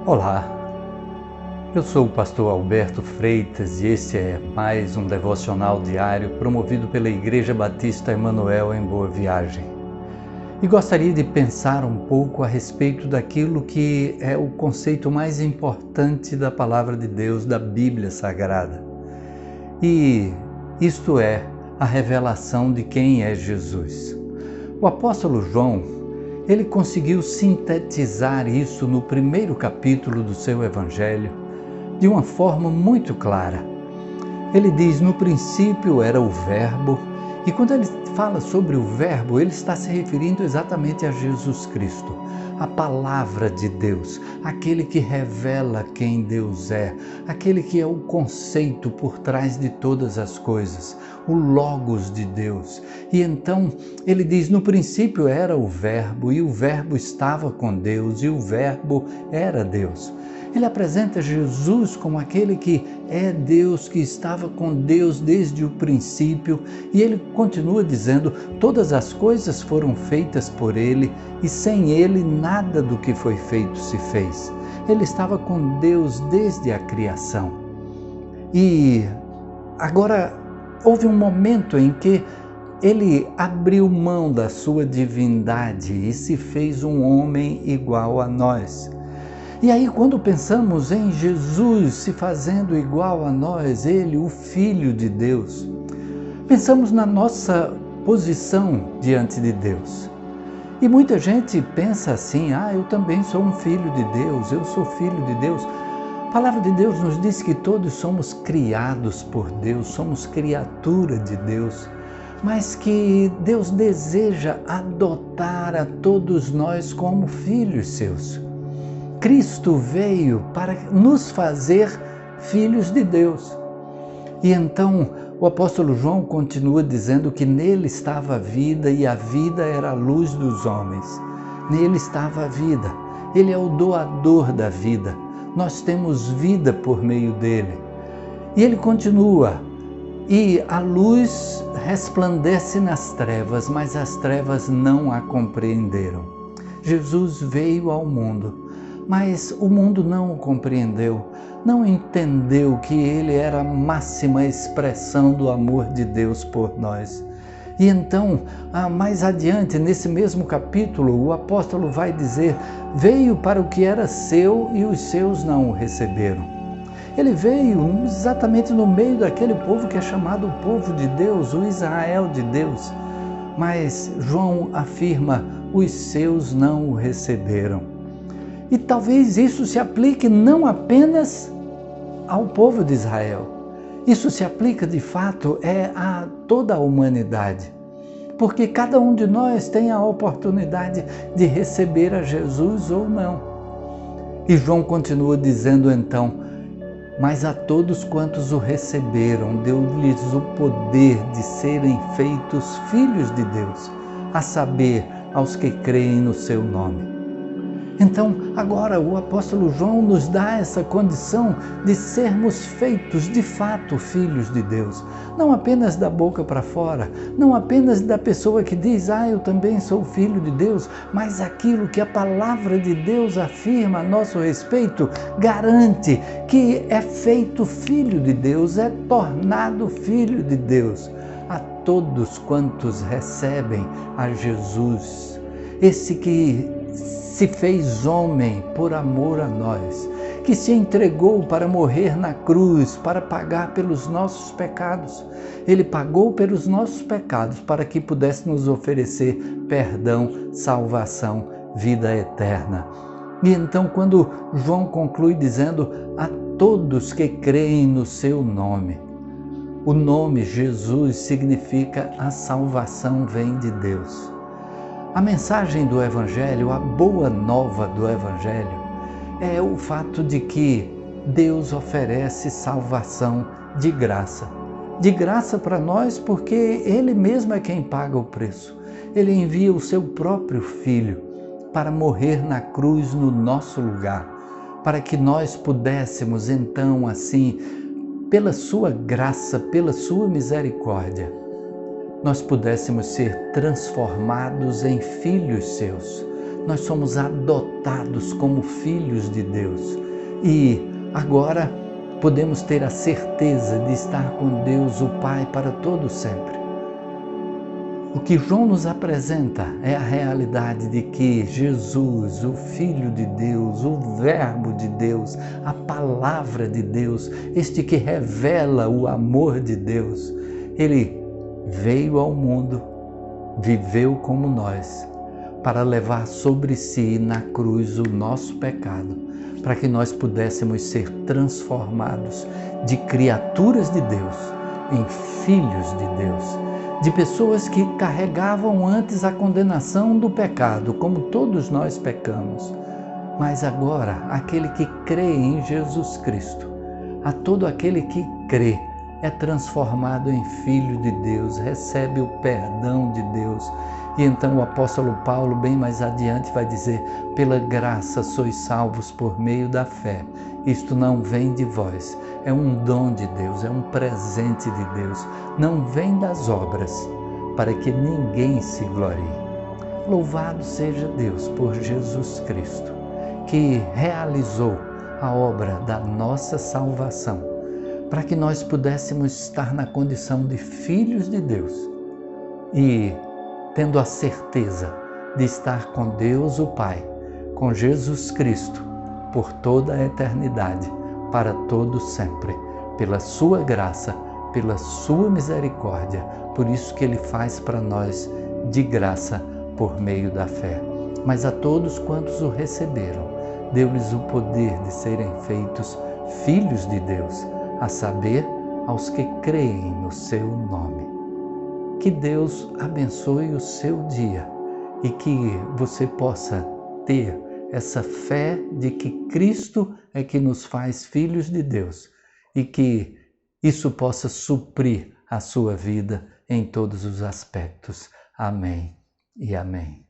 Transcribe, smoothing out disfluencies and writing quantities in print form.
Olá, eu sou o pastor Alberto Freitas e esse é mais um devocional diário promovido pela Igreja Batista Emanuel em Boa Viagem. E gostaria de pensar um pouco a respeito daquilo que é o conceito mais importante da Palavra de Deus, da Bíblia Sagrada. E isto é a revelação de quem é Jesus. O apóstolo João, ele conseguiu sintetizar isso no primeiro capítulo do seu Evangelho de uma forma muito clara. Ele diz: no princípio era o Verbo, e quando ele fala sobre o Verbo, ele está se referindo exatamente a Jesus Cristo, a Palavra de Deus, aquele que revela quem Deus é, aquele que é o conceito por trás de todas as coisas, o Logos de Deus. E então ele diz: no princípio era o Verbo, e o Verbo estava com Deus, e o Verbo era Deus. Ele apresenta Jesus como aquele que é Deus, que estava com Deus desde o princípio, e ele continua dizendo: todas as coisas foram feitas por ele, e sem ele nada do que foi feito se fez. Ele estava com Deus desde a criação. E agora houve um momento em que ele abriu mão da sua divindade e se fez um homem igual a nós. E aí, quando pensamos em Jesus se fazendo igual a nós, ele, o Filho de Deus, pensamos na nossa posição diante de Deus. E muita gente pensa assim: eu também sou um filho de Deus, eu sou filho de Deus. A palavra de Deus nos diz que todos somos criados por Deus, somos criatura de Deus, mas que Deus deseja adotar a todos nós como filhos seus. Cristo veio para nos fazer filhos de Deus. E então o apóstolo João continua dizendo que nele estava a vida e a vida era a luz dos homens. Nele estava a vida. Ele é o doador da vida. Nós temos vida por meio dele. E ele continua: e a luz resplandece nas trevas, mas as trevas não a compreenderam. Jesus veio ao mundo, mas o mundo não o compreendeu, não entendeu que ele era a máxima expressão do amor de Deus por nós. E então, mais adiante, nesse mesmo capítulo, o apóstolo vai dizer: veio para o que era seu e os seus não o receberam. Ele veio exatamente no meio daquele povo que é chamado o povo de Deus, o Israel de Deus. Mas João afirma: os seus não o receberam. E talvez isso se aplique não apenas ao povo de Israel. Isso se aplica de fato a toda a humanidade. Porque cada um de nós tem a oportunidade de receber a Jesus ou não. E João continua dizendo então: mas a todos quantos o receberam, deu-lhes o poder de serem feitos filhos de Deus, a saber, aos que creem no seu nome. Então, agora o apóstolo João nos dá essa condição de sermos feitos de fato filhos de Deus. Não apenas da boca para fora, não apenas da pessoa que diz: eu também sou filho de Deus, mas aquilo que a palavra de Deus afirma a nosso respeito, garante que é feito filho de Deus, é tornado filho de Deus a todos quantos recebem a Jesus, esse que se fez homem por amor a nós, que se entregou para morrer na cruz, para pagar pelos nossos pecados. Ele pagou pelos nossos pecados para que pudesse nos oferecer perdão, salvação, vida eterna. E então, quando João conclui dizendo: a todos que creem no seu nome, o nome Jesus significa a salvação vem de Deus. A mensagem do Evangelho, a boa nova do Evangelho, é o fato de que Deus oferece salvação de graça. De graça para nós, porque Ele mesmo é quem paga o preço. Ele envia o seu próprio Filho para morrer na cruz no nosso lugar, para que nós pudéssemos então assim, pela sua graça, pela sua misericórdia, nós pudéssemos ser transformados em filhos seus, nós somos adotados como filhos de Deus e agora podemos ter a certeza de estar com Deus, o Pai, para todo sempre. O que João nos apresenta é a realidade de que Jesus, o Filho de Deus, o Verbo de Deus, a Palavra de Deus, este que revela o amor de Deus, ele veio ao mundo, viveu como nós, para levar sobre si na cruz o nosso pecado, para que nós pudéssemos ser transformados de criaturas de Deus em filhos de Deus, de pessoas que carregavam antes a condenação do pecado, como todos nós pecamos. Mas agora, aquele que crê em Jesus Cristo, a todo aquele que crê, é transformado em filho de Deus, recebe o perdão de Deus. E então o apóstolo Paulo, bem mais adiante, vai dizer: pela graça sois salvos por meio da fé. Isto não vem de vós, é um dom de Deus, é um presente de Deus. Não vem das obras, para que ninguém se glorie. Louvado seja Deus por Jesus Cristo, que realizou a obra da nossa salvação, para que nós pudéssemos estar na condição de filhos de Deus e tendo a certeza de estar com Deus o Pai, com Jesus Cristo, por toda a eternidade, para todo sempre, pela sua graça, pela sua misericórdia, por isso que Ele faz para nós de graça por meio da fé. Mas a todos quantos o receberam, deu-lhes o poder de serem feitos filhos de Deus, a saber, aos que creem no seu nome. Que Deus abençoe o seu dia e que você possa ter essa fé de que Cristo é que nos faz filhos de Deus e que isso possa suprir a sua vida em todos os aspectos. Amém e amém.